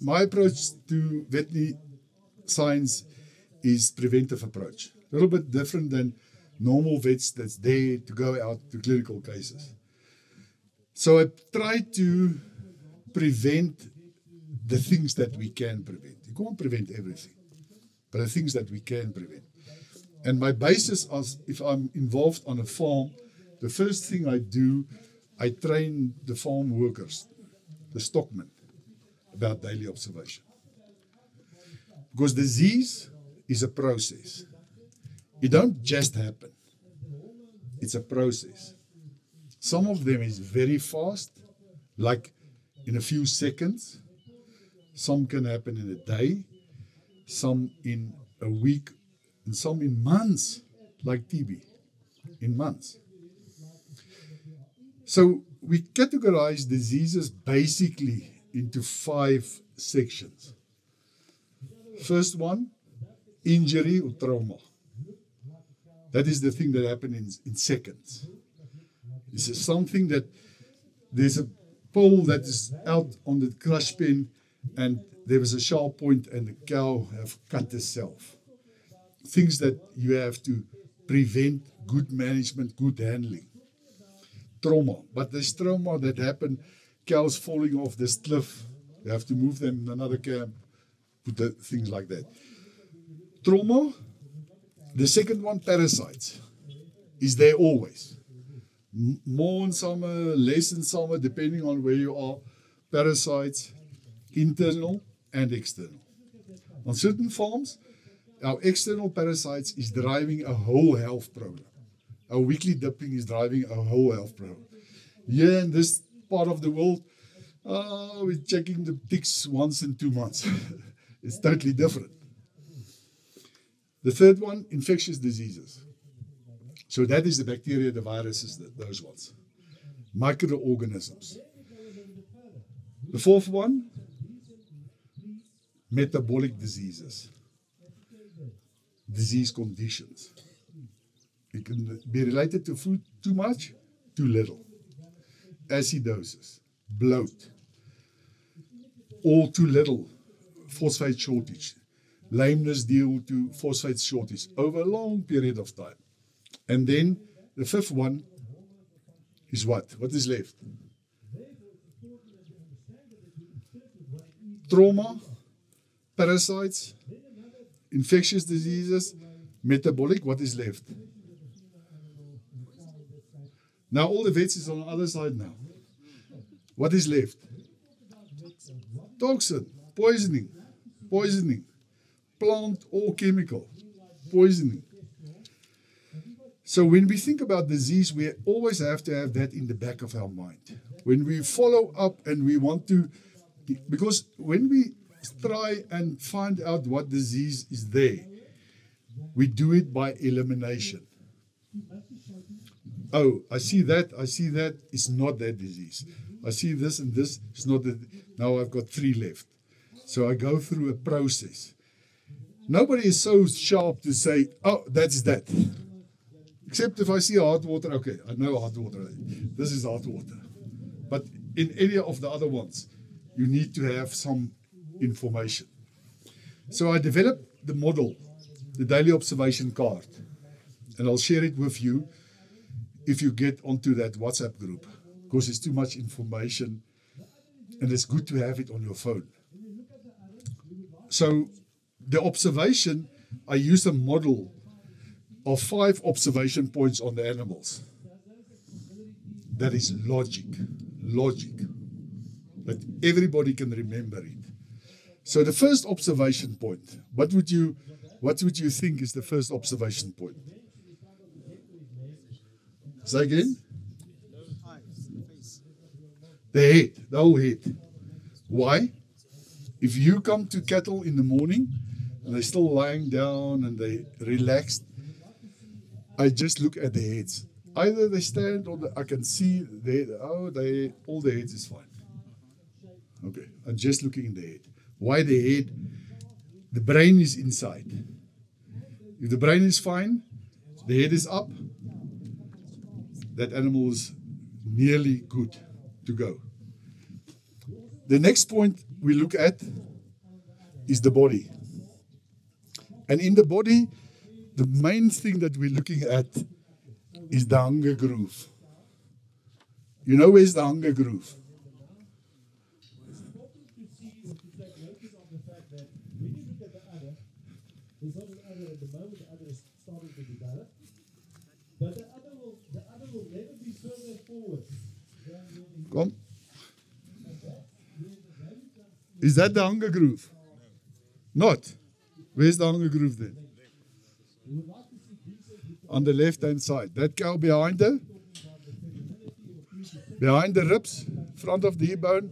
my approach to veterinary science is preventive approach. A little bit different than normal vets that's there to go out to clinical cases. So I try to prevent the things that we can prevent. You can't prevent everything, but the things that we can prevent. And my basis is, if I'm involved on a farm, the first thing I do, I train the farm workers, the stockmen, about daily observation. Because disease is a process. It don't just happen. It's a process. Some of them is very fast, like in a few seconds. Some can happen in a day, some in a week, and some in months, like TB, in months. So we categorize diseases basically into 5 sections. First one, injury or trauma. That is the thing that happens in seconds. This is something that there's a pole that is out on the crush pen and there was a sharp point and the cow have cut herself. Things that you have to prevent, good management, good handling. Trauma. But there's trauma that happen, cows falling off this cliff. You have to move them in another camp, things like that. Trauma. The second one, parasites, is there always. More in summer, less in summer, depending on where you are. Parasites, internal and external. On certain farms, our external parasites is driving a whole health program. Our weekly dipping is driving a whole health program. Here in this part of the world, we're checking the ticks once in 2 months. It's totally different. The third one, infectious diseases. So that is the bacteria, the viruses, those ones. Microorganisms. The fourth one, metabolic diseases. Disease conditions. It can be related to food too much, too little. Acidosis, bloat, or too little, phosphate shortage. Lameness due to phosphate shortage over a long period of time. And then the fifth one is what? What is left? Trauma, parasites, infectious diseases, metabolic. What is left? Now all the vets is on the other side now. What is left? Toxin, poisoning, plant or chemical, poisoning. So when we think about disease, we always have to have that in the back of our mind. When we follow up and we want to, because when we try and find out what disease is there, we do it by elimination. Oh, I see that, it's not that disease. I see this and this, it's not that. Now I've got 3 left. So I go through a process. Nobody is so sharp to say, oh, that's that. Except if I see hot water, okay, I know hot water. This is hot water. But in any of the other ones, you need to have some information. So I developed the model, the daily observation card, and I'll share it with you if you get onto that WhatsApp group, because it's too much information and it's good to have it on your phone. So the observation, I use a model of 5 observation points on the animals. That is logic, that everybody can remember it. So the first observation point, what would you think is the first observation point? Say again? The head, the whole head. Why? If you come to cattle in the morning and they're still lying down and they relaxed, I just look at the heads. Either they stand or I can see all the heads is fine. Okay, I'm just looking in the head. Why the head? The brain is inside. If the brain is fine, the head is up, that animal is nearly good to go. The next point we look at is the body. And in the body, the main thing that we're looking at is the hunger groove. You know where's the hunger groove? Come. Is that the hunger groove? Not. Where's the hunger groove then? On the left-hand side. That cow behind the ribs, front of the hip bone,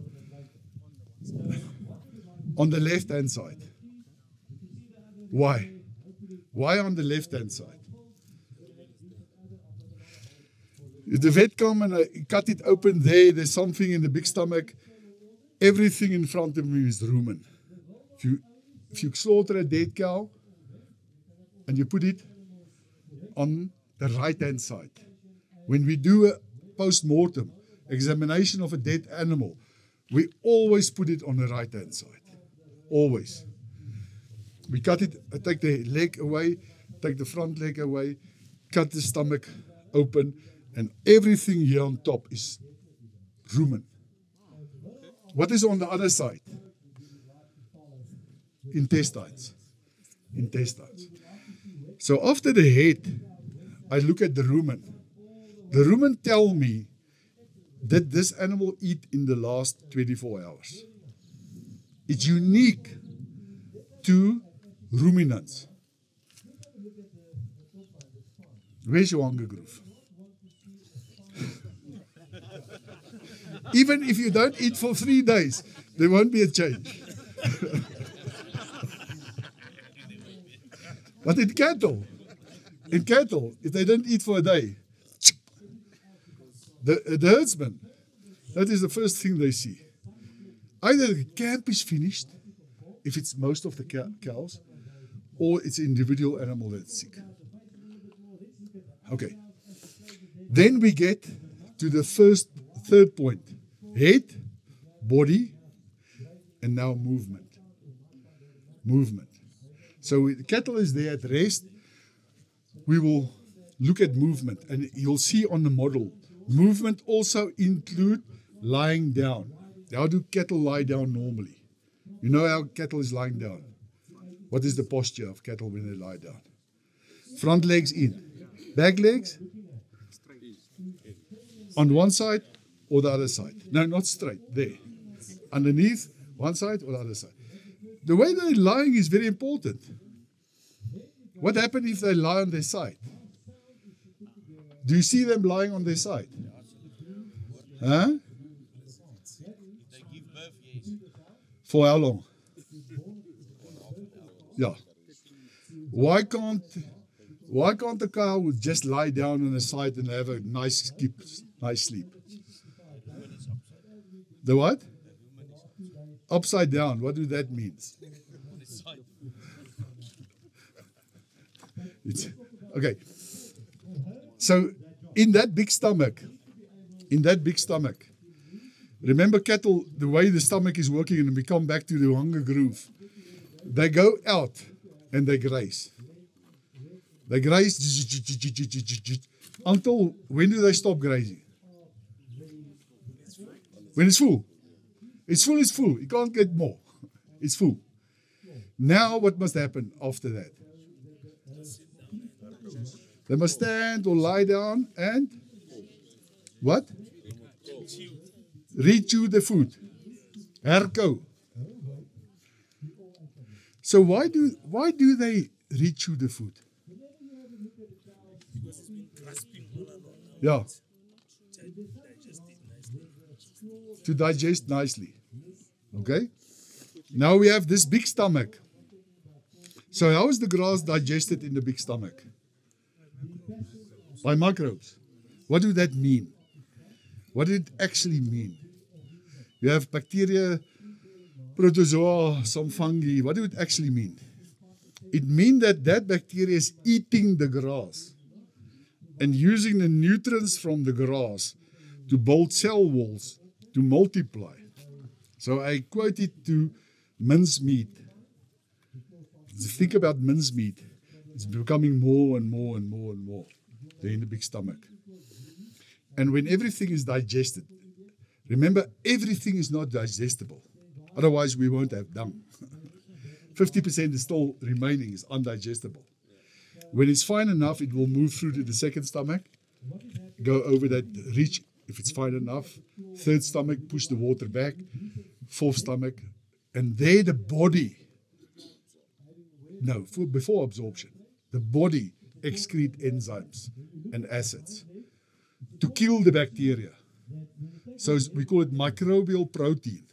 on the left-hand side. Why? Why on the left-hand side? If the vet come and I cut it open there's something in the big stomach. Everything in front of me is rumen. If you slaughter a dead cow and you put it on the right-hand side, when we do a post-mortem examination of a dead animal, we always put it on the right-hand side. Always. We cut it, take the leg away, take the front leg away, cut the stomach open, and everything here on top is rumen. What is on the other side? Intestines. Intestines. So after the head, I look at the rumen. The rumen tell me that this animal eat in the last 24 hours. It's unique to ruminants. Where's your hunger groove? Even if you don't eat for 3 days, there won't be a change. But in cattle, if they don't eat for a day, the herdsman, that is the first thing they see. Either the camp is finished, if it's most of the cows, or it's an individual animal that's sick. Okay. Then we get to the third point. Head, body, and now movement. Movement. So the cattle is there at rest. We will look at movement, and you'll see on the model, movement also include lying down. How do cattle lie down normally? You know how cattle is lying down? What is the posture of cattle when they lie down? Front legs in. Back legs? On one side or the other side? No, not straight. There. Underneath, one side or the other side. The way they're lying is very important. What happens if they lie on their side? Do you see them lying on their side? Huh? For how long? Yeah. Why can't the cow just lie down on the side and have a nice sleep? The what? Upside down. What does that mean? Okay. So in that big stomach, remember cattle, the way the stomach is working, and we come back to the hunger groove. They go out and they graze. They graze until when do they stop grazing? When it's full. It's full, it's full. You can't get more. It's full. Now what must happen after that? They must stand or lie down and what? Rechew the food. Herkou. So why do they rechew the food? Yeah. To digest nicely. Okay? Now we have this big stomach. So how is the grass digested in the big stomach? By microbes. What do that mean? What did it actually mean? You have bacteria, protozoa, some fungi. What do it actually mean? It means that bacteria is eating the grass and using the nutrients from the grass to build cell walls to multiply. So I quote it to mincemeat. Think about mincemeat. It's becoming more and more and more and more there in the big stomach. And when everything is digested, remember, everything is not digestible. Otherwise, we won't have dung. 50% is still remaining, is undigestible. When it's fine enough, it will move through to the second stomach, go over that reach, if it's fine enough. Third stomach, push the water back. Fourth stomach. And there the body, before absorption, the body excrete enzymes and acids to kill the bacteria. So we call it microbial protein.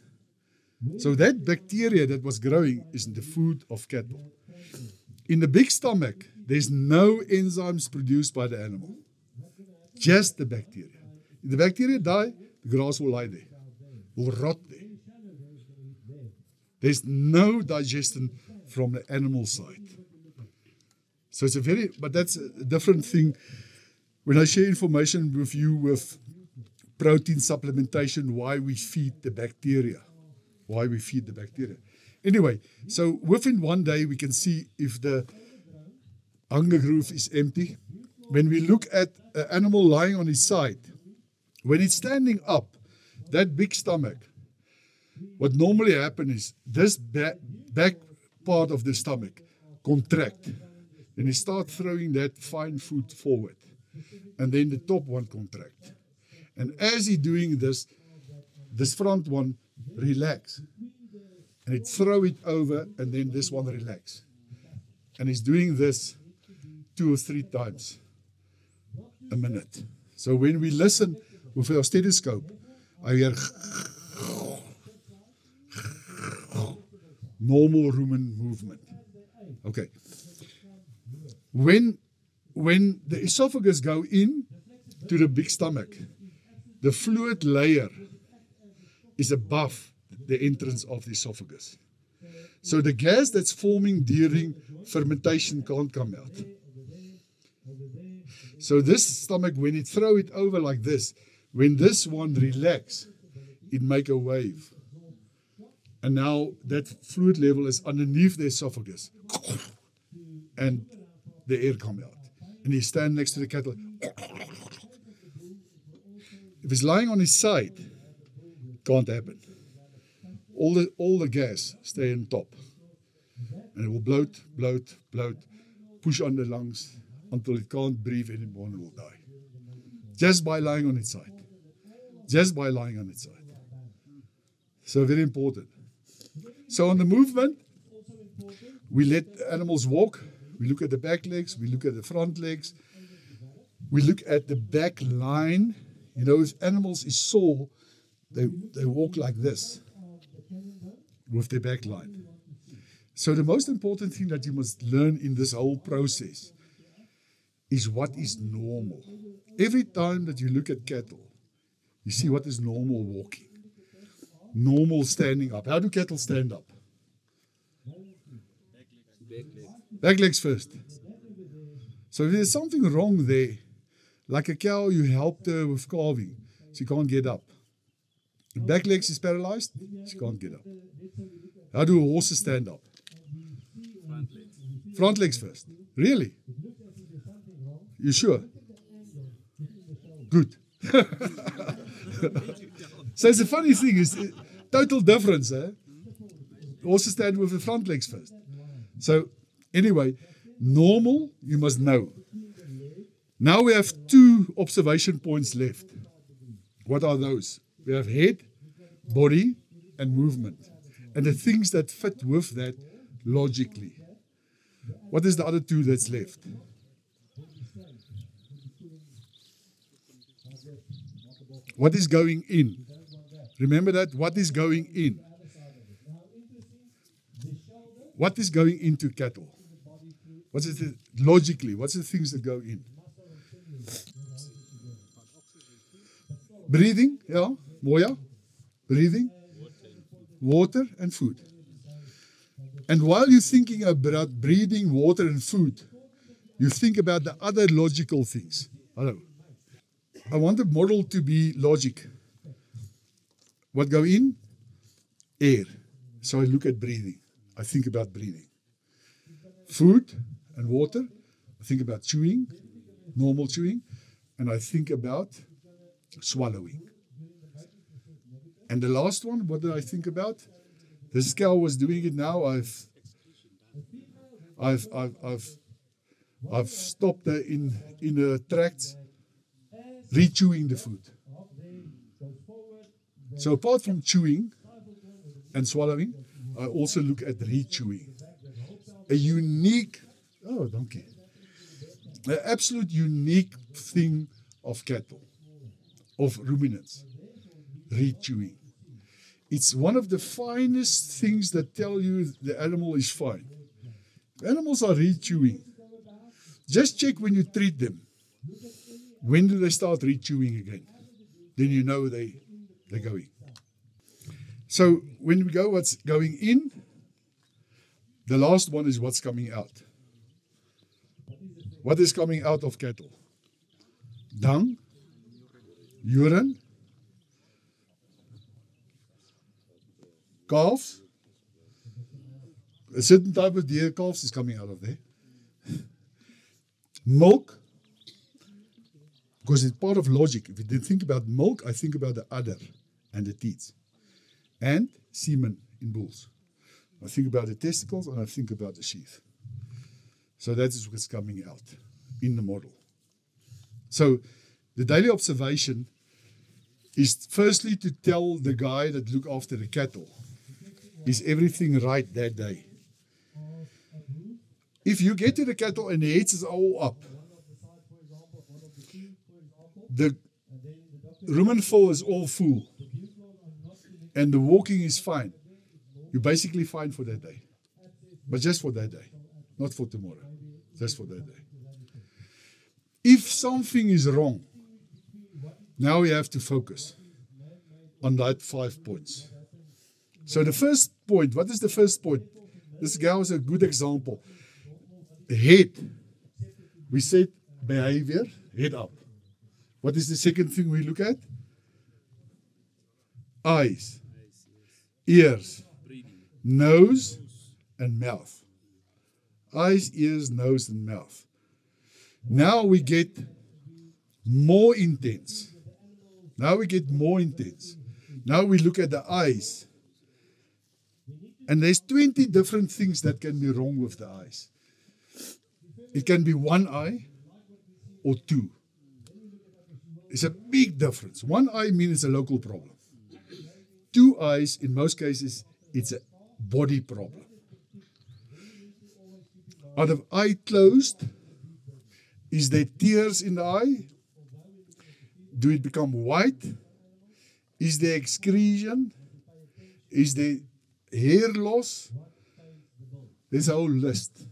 So that bacteria that was growing is in the food of cattle. In the big stomach, there's no enzymes produced by the animal, just the bacteria. If the bacteria die, the grass will lie there, will rot there. There's no digestion from the animal side. So it's but that's a different thing. When I share information with you with protein supplementation, why we feed the bacteria. Anyway, so within one day, we can see if the hunger groove is empty. When we look at an animal lying on its side, when it's standing up, that big stomach, what normally happens is this back part of the stomach contract. Then you start throwing that fine food forward. And then the top one contract. And as he's doing this, this front one relax. And it throw it over, and then this one relax. And he's doing this 2 or 3 times a minute. So when we listen with our stethoscope, I hear normal rumen movement. Okay. When the esophagus go in to the big stomach, the fluid layer is above the entrance of the esophagus. So the gas that's forming during fermentation can't come out. So this stomach, when it throw it over like this, when this one relax, it make a wave. And now that fluid level is underneath the esophagus. And the air come out. And he stand next to the cattle. If he's lying on his side, it can't happen. All the gas stay on top. And it will bloat, push on the lungs until it can't breathe anymore and it will die. Just by lying on its side. So very important. So on the movement, we let animals walk. We look at the back legs. We look at the front legs. We look at the back line. You know, if animals is sore, they walk like this with their back line. So the most important thing that you must learn in this whole process is what is normal. Every time that you look at cattle, you see what is normal walking. Normal standing up. How do cattle stand up? Back legs first. So if there's something wrong there, like a cow, you helped her with calving, she can't get up. If back legs is paralyzed, she can't get up. How do horses stand up? Front legs first. Really? You sure? Good. So it's a funny thing, it's total difference. Horses stand with the front legs first. So anyway, normal, you must know. Now we have 2 observation points left. What are those? We have head, body, and movement. And the things that fit with that logically. What is the other 2 that's left? What is going in? Remember that? What is going in? What is going into cattle? What's it logically? What's the things that go in? Breathing, yeah, Moya. Breathing, water, and food. And while you're thinking about breathing, water, and food, you think about the other logical things. Hello. I want the model to be logic. What go in? Air. So I look at breathing. I think about breathing. food and water. I think about chewing, normal chewing, and I think about swallowing. And the last one, what did I think about? This cow was doing it now. I've stopped her in her tracks, re-chewing the food. So apart from chewing and swallowing, I also look at re-chewing. A unique, donkey, an absolute unique thing of cattle, of ruminants, re-chewing. It's one of the finest things that tell you the animal is fine. Animals are re-chewing. Just check when you treat them. When do they start re-chewing again? Then you know they're going. So when we go what's going in, the last one is what's coming out. What is coming out of cattle? Dung, urine, calves. A certain type of deer calves is coming out of there. Milk, because it's part of logic. If you think about milk, I think about the udder and the teats. And semen in bulls. I think about the testicles and I think about the sheath. So that is what's coming out in the model. So the daily observation is firstly to tell the guy that look after the cattle, is everything right that day? If you get to the cattle and the heads is all up, the rumen fill is all full, and the walking is fine, you're basically fine for that day. But just for that day, not for tomorrow, just for that day. If something is wrong, now we have to focus on that 5 points. So the first point, what is the first point? This guy was a good example. Head, we said behavior, head up. What is the second thing we look at? Eyes, ears, nose, and mouth. Eyes, ears, nose, and mouth. Now we get more intense. Now we look at the eyes. And there's 20 different things that can be wrong with the eyes. It can be one eye or two. It's a big difference. One eye means it's a local problem. Two eyes, in most cases, it's a body problem. Are the eye closed? Is there tears in the eye? Do it become white? Is there excretion? Is there hair loss? There's a whole list.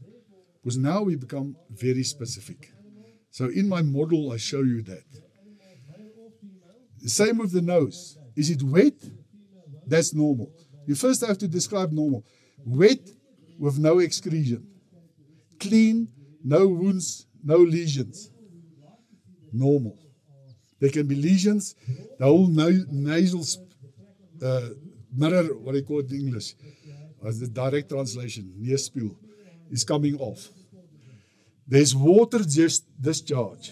Because now we become very specific. So in my model, I show you that. The same with the nose. Is it wet? That's normal. You first have to describe normal. Wet with no excretion. Clean, no wounds, no lesions. Normal. There can be lesions. The whole nasal mirror, what I call it in English, as the direct translation, neerspiel, is coming off. There's water just discharge.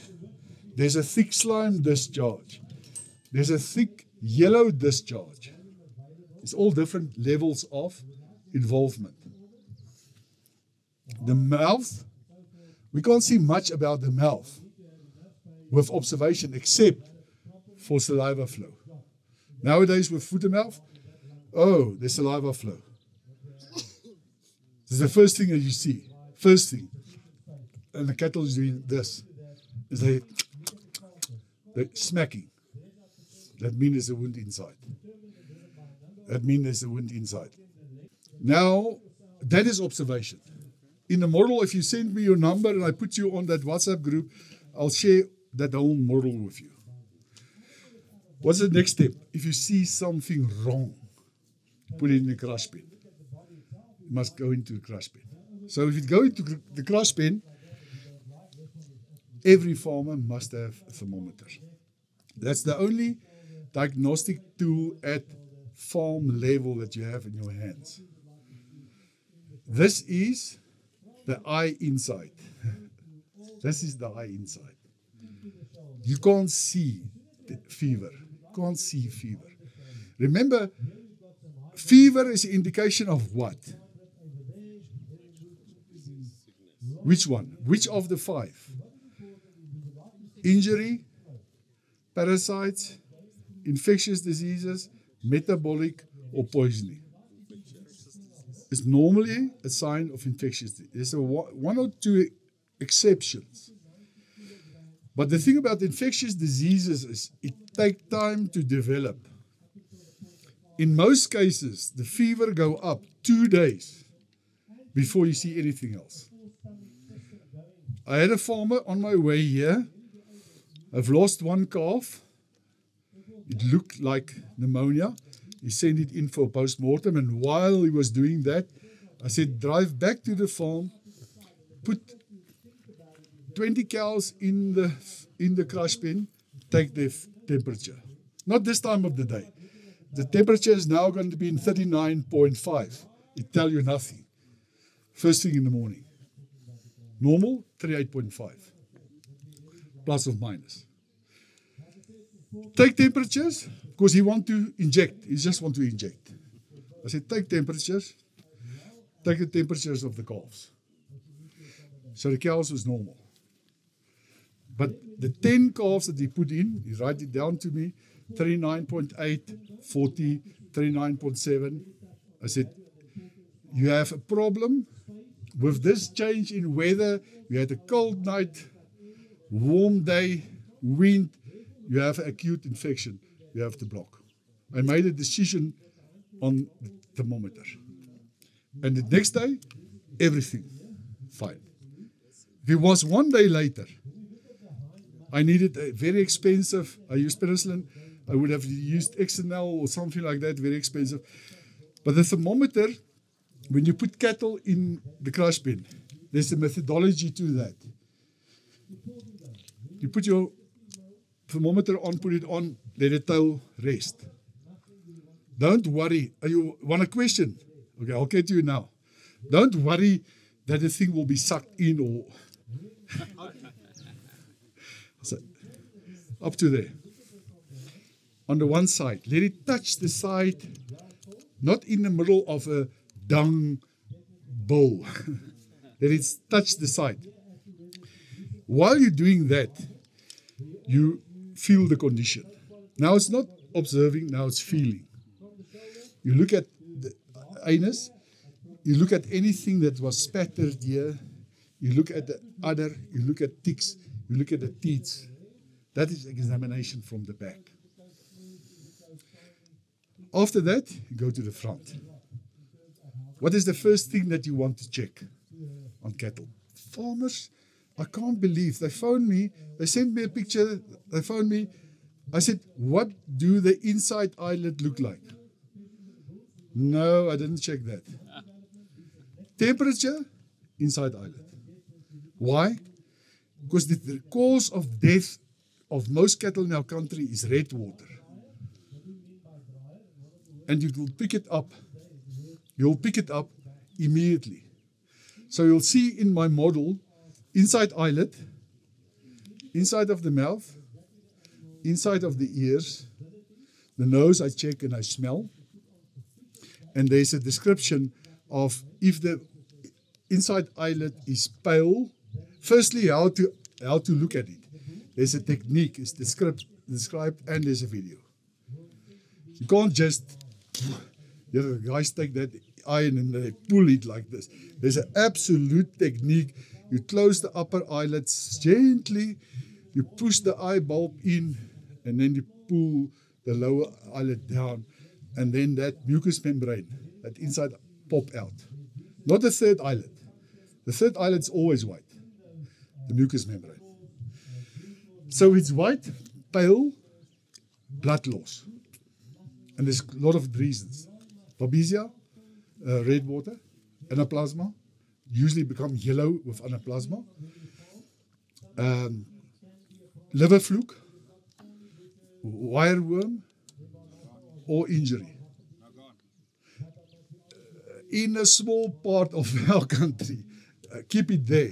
There's a thick slime discharge. There's a thick yellow discharge. It's all different levels of involvement. The mouth, we can't see much about the mouth with observation except for saliva flow. Nowadays with foot and mouth, there's saliva flow. This is the first thing that you see. First thing. And the cattle is doing this. Is they're smacking. That means there's a wound inside. Now, that is observation. In the model, if you send me your number and I put you on that WhatsApp group, I'll share that whole model with you. What's the next step? If you see something wrong, put it in the crush bin. It must go into the crush bin. So if you go into the crush bin, every farmer must have a thermometer. That's the only diagnostic tool at farm level that you have in your hands. This is the eye inside. This is the eye inside. You can't see the fever. Can't see fever. Remember, fever is an indication of what? Which one? Which of the 5? Injury, parasites, infectious diseases, metabolic, or poisoning. It's normally a sign of infectious disease. There's one or two exceptions. But the thing about infectious diseases is it takes time to develop. In most cases, the fever go up 2 days before you see anything else. I had a farmer on my way here. I've lost one calf. It looked like pneumonia. He sent it in for post-mortem, and while he was doing that, I said, drive back to the farm, put 20 cows in the crush bin, take their temperature. Not this time of the day. The temperature is now going to be in 39.5. It tells you nothing. First thing in the morning. Normal, 38.5. Plus or minus. Take temperatures, because he wants to inject. He just wants to inject. I said, take temperatures. Take the temperatures of the calves. So the cows was normal. But the 10 calves that he put in, he write it down to me, 39.8, 40, 39.7. I said, you have a problem with this change in weather. You had a cold night, warm day, wind. You have acute infection. You have to block. I made a decision on the thermometer. And the next day, everything fine. If it was 1 day later, I needed a very expensive, I used penicillin, I would have used XNL or something like that, very expensive. But the thermometer, when you put cattle in the crush bin, there's a methodology to that. You put your thermometer on, put it on, let the tail rest. Don't worry. You want a question? Okay, I'll get to you now. Don't worry that the thing will be sucked in or... So, up to there. On the one side, let it touch the side, not in the middle of a dung bowl. Let it touch the side. While you're doing that, you feel the condition. Now it's not observing, now it's feeling. You look at the anus, you look at anything that was spattered here, you look at the udder, you look at ticks, you look at the teeth. That is examination from the back. After that, you go to the front. What is the first thing that you want to check on cattle? Farmers, I can't believe, they phoned me, they sent me a picture, they phoned me. I said, what do the inside eyelid look like? No, I didn't check that. Temperature, inside eyelid. Why? Because the cause of death of most cattle in our country is red water. And you will pick it up. You'll pick it up immediately. So you'll see in my model, inside eyelid, inside of the mouth, inside of the ears, the nose I check and I smell. And there's a description of if the inside eyelid is pale. Firstly, how to look at it. There's a technique, it's described and there's a video. You can't just, the guys take that eye and they pull it like this. There's an absolute technique. You close the upper eyelids gently, you push the eye bulb in, and then you pull the lower eyelid down, and then that mucous membrane, that inside, pop out. Not the third eyelid. The third eyelid is always white, the mucous membrane. So it's white, pale, blood loss. And there's a lot of reasons. Babesia, red water, anaplasma, usually become yellow with anaplasma. Liver fluke, wireworm, or injury. In a small part of our country, keep it there.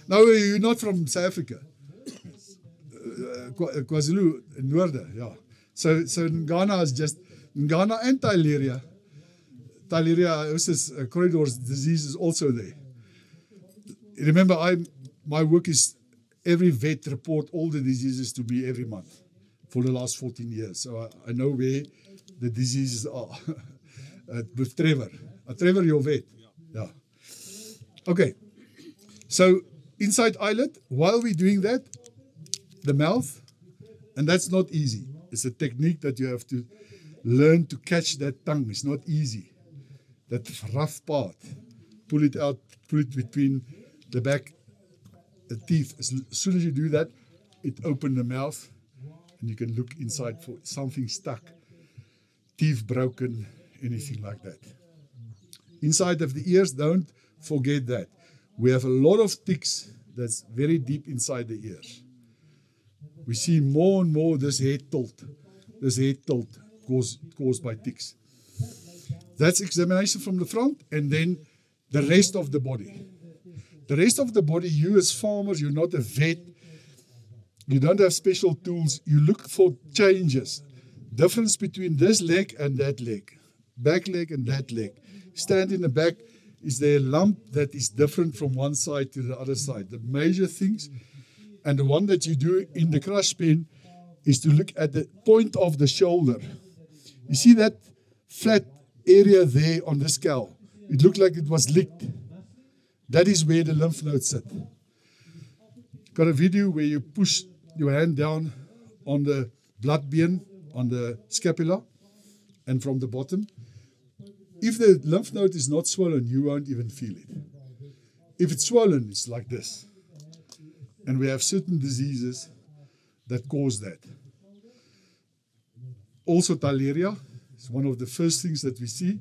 No, you're not from South Africa. KwaZulu, Noorde, yeah. So Ngana is just, Ngana and Theileria. Theileriosis corridors disease is also there. Remember, my work is every vet report all the diseases to me every month for the last 14 years. So I know where the diseases are. With Trevor. Trevor, your vet. Yeah. Okay. So inside eyelid, while we're doing that, the mouth, and that's not easy. It's a technique that you have to learn to catch that tongue. It's not easy. That rough part, pull it out, put it between the back, the teeth. As soon as you do that, it opens the mouth and you can look inside for something stuck, teeth broken, anything like that. Inside of the ears, don't forget that. We have a lot of ticks that's very deep inside the ears. We see more and more this head tilt caused by ticks. That's examination from the front, and then the rest of the body. The rest of the body, you as farmers, you're not a vet, you don't have special tools, you look for changes. Difference between this leg and that leg, back leg and that leg. Stand in the back, is there a lump that is different from one side to the other side? The major things, and the one that you do in the crush pen is to look at the point of the shoulder. You see that flat area there on the skull? It looked like it was licked. That is where the lymph nodes sit. Got a video where you push your hand down on the blood vein, on the scapula, and from the bottom. If the lymph node is not swollen, you won't even feel it. If it's swollen, it's like this. And we have certain diseases that cause that. Also Theileria is one of the first things that we see,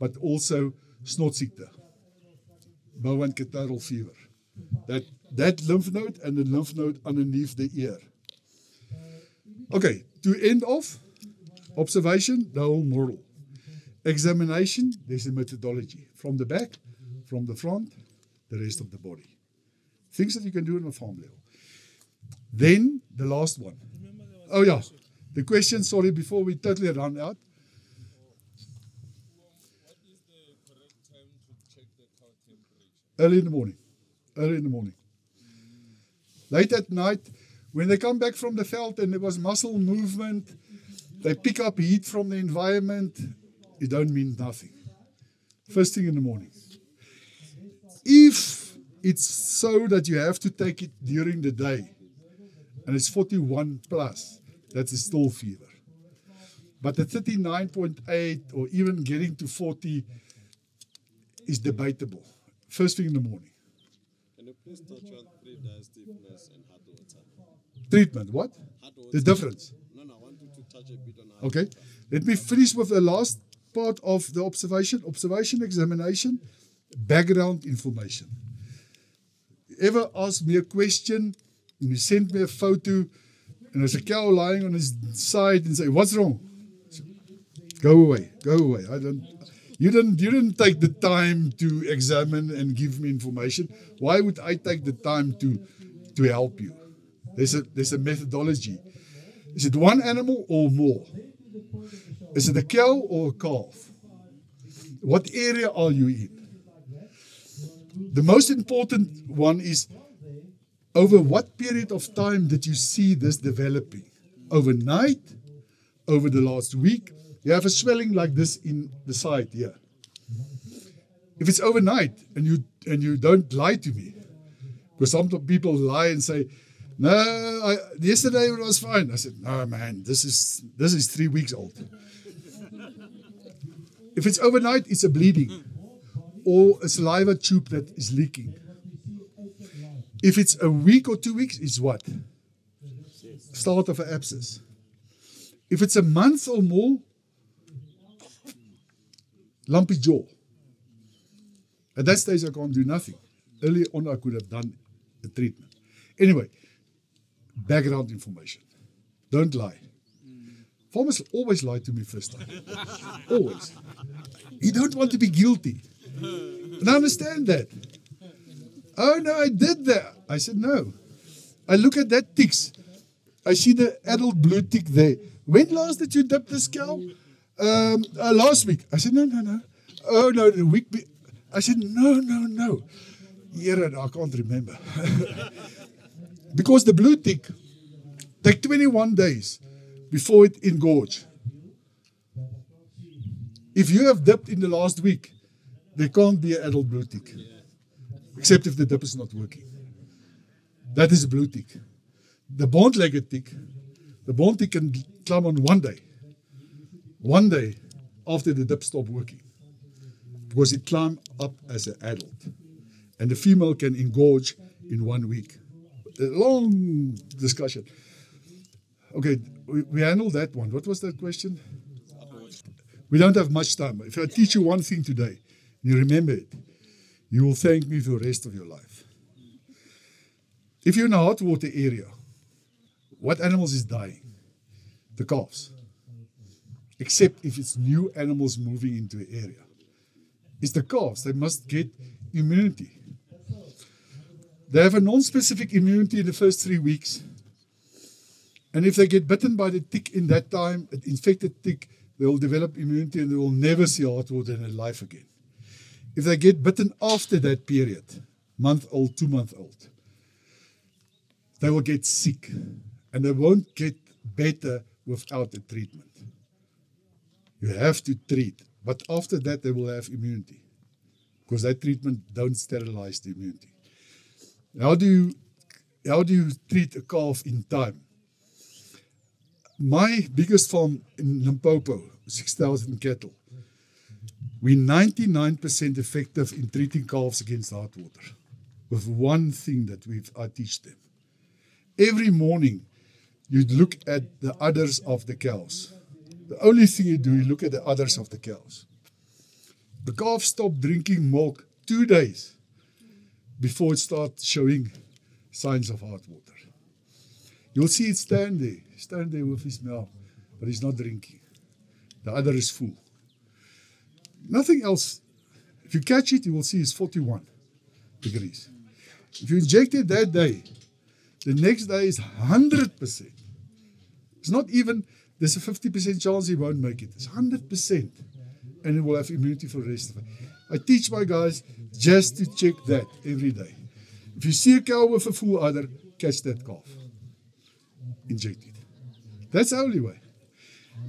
but also snotsiekte, Bowen catarrhal fever. That lymph node and the lymph node underneath the ear. Okay, to end off, observation, the whole model. Examination, there's a methodology. From the back, from the front, the rest of the body. Things that you can do on a farm level. Then, the last one. Oh yeah, the question, sorry, before we totally run out. What is the correct time to check the cow temperature? Early in the morning. Early in the morning. Late at night, when they come back from the veld and there was muscle movement, they pick up heat from the environment, it don't mean nothing. First thing in the morning. If it's so that you have to take it during the day, and it's 41 plus, that's a still fever. But the 39.8 or even getting to 40 is debatable. First thing in the morning. Can you please touch on 3-day stiffness and hot water? Treatment, what? Hot water. The difference. No, I want you to touch a bit on hot Okay, water. let me finish with the last part of the observation. Observation, examination, background information. Ever ask me a question and you send me a photo and there's a cow lying on his side and say, what's wrong? Go away, go away. You didn't take the time to examine and give me information. Why would I take the time to help you? There's a methodology. Is it one animal or more? Is it a cow or a calf? What area are you in? The most important one is, over what period of time did you see this developing? Overnight? Over the last week? You have a swelling like this in the side here. If it's overnight and you don't lie to me, because some people lie and say, no, yesterday it was fine. I said, no man, this is 3 weeks old. If it's overnight, it's a bleeding or a saliva tube that is leaking. If it's a week or 2 weeks, it's what? Start of an abscess. If it's a month or more, lumpy jaw. At that stage, I can't do nothing. Earlier on, I could have done a treatment. Anyway, background information. Don't lie. Farmers always lie to me first time. Always. You don't want to be guilty. And I understand that. Oh no, I did that. I said, no. I look at that ticks. I see the adult blue tick there. When last did you dip this cow? Last week. I said, no. Oh no, the week. I said, no. Yeah, I can't remember. Because the blue tick take 21 days before it engorge. If you have dipped in the last week, there can't be an adult blue tick. Except if the dip is not working. That is a blue tick. The bond-legged tick, the bond tick can climb on 1 day. 1 day after the dip stopped working. Because it climbed up as an adult. And the female can engorge in 1 week. A long discussion. Okay, we handled that one. What was that question? We don't have much time. If I teach you one thing today, and you remember it, you will thank me for the rest of your life. If you're in a hot water area, what animals is dying? The calves. Except if it's new animals moving into the area. It's the calves. They must get immunity. They have a non-specific immunity in the first 3 weeks. And if they get bitten by the tick in that time, an infected tick, they will develop immunity and they will never see hot water in their life again. If they get bitten after that period, month old, 2 month old, they will get sick and they won't get better without a treatment. You have to treat, but after that they will have immunity because that treatment don't sterilize the immunity. How do you treat a calf in time? My biggest farm in Limpopo, 6,000 cattle, we're 99% effective in treating calves against hot water with one thing that I teach them. Every morning, you look at the udders of the cows. The only thing you do, you look at the udders of the cows. The calf stopped drinking milk 2 days before it starts showing signs of hot water. You'll see it stand there with his mouth, but he's not drinking. The udder is full. Nothing else. If you catch it, you will see it's 41 degrees. If you inject it that day, the next day is 100%. It's not even, there's a 50% chance he won't make it. It's 100%. And it will have immunity for the rest of it. I teach my guys just to check that every day. If you see a cow with a full udder, catch that calf. Inject it. That's the only way.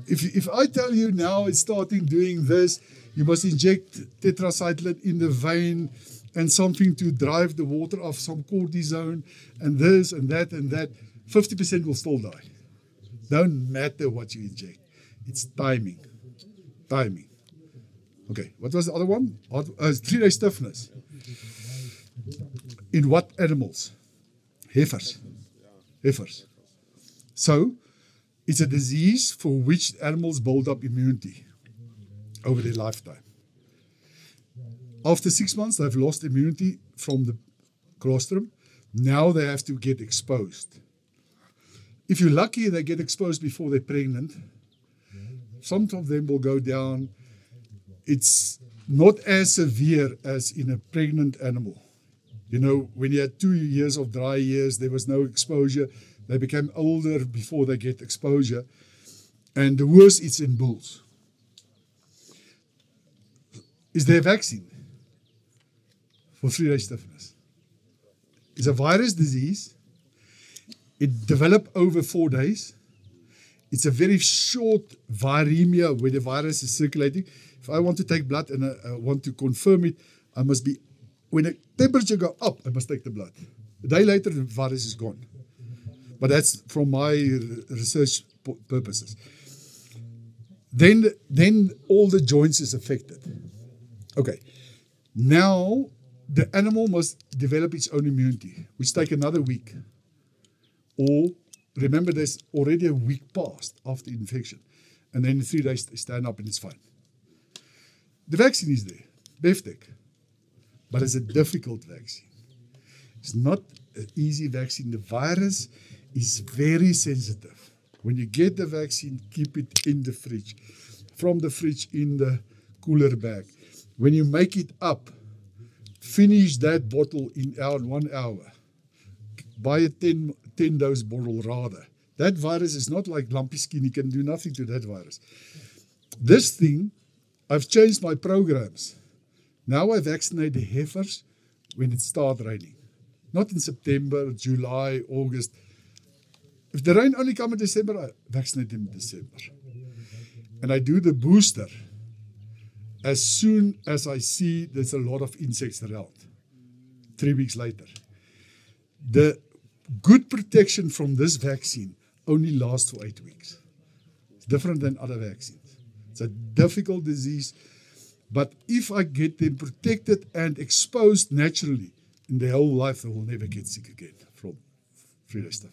If I tell you now it's starting doing this, you must inject tetracycline in the vein and something to drive the water off, some cortisone, and this and that and that, 50% will still die. Don't matter what you inject. It's timing. Timing. Okay, what was the other one? 3-day stiffness. In what animals? Heifers. Heifers. So, it's a disease for which animals build up immunity over their lifetime. After 6 months, they've lost immunity from the colostrum. Now they have to get exposed. If you're lucky, they get exposed before they're pregnant. Some of them will go down. It's not as severe as in a pregnant animal. You know, when you had 2 years of dry years, there was no exposure. They became older before they get exposure. And the worst, it's in bulls. Is there a vaccine for 3-day stiffness? It's a virus disease. It developed over 4 days. It's a very short viremia where the virus is circulating. If I want to take blood and I want to confirm it, I must be, when the temperature goes up, I must take the blood. A day later, the virus is gone. But that's from my research purposes. Then all the joints is affected. Okay. Now, the animal must develop its own immunity, which take another week. Or, remember, there's already a week passed after infection. And then in 3 days, they stand up and it's fine. The vaccine is there, Bevtec. But it's a difficult vaccine. It's not an easy vaccine. The virus is very sensitive. When you get the vaccine, keep it in the fridge. From the fridge in the cooler bag. When you make it up, finish that bottle in 1 hour. Buy a 10-dose bottle rather. That virus is not like lumpy skin. You can do nothing to that virus. This thing, I've changed my programs. Now I vaccinate the heifers when it starts raining. Not in September, July, August. If the rain only comes in December, I vaccinate them in December. And I do the booster as soon as I see there's a lot of insects around, 3 weeks later. The good protection from this vaccine only lasts for 8 weeks. It's different than other vaccines. It's a difficult disease, but if I get them protected and exposed naturally in their whole life, they will never get sick again from Friedreich's.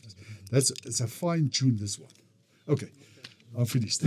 It's a fine tune, this one. Okay, I'm finished.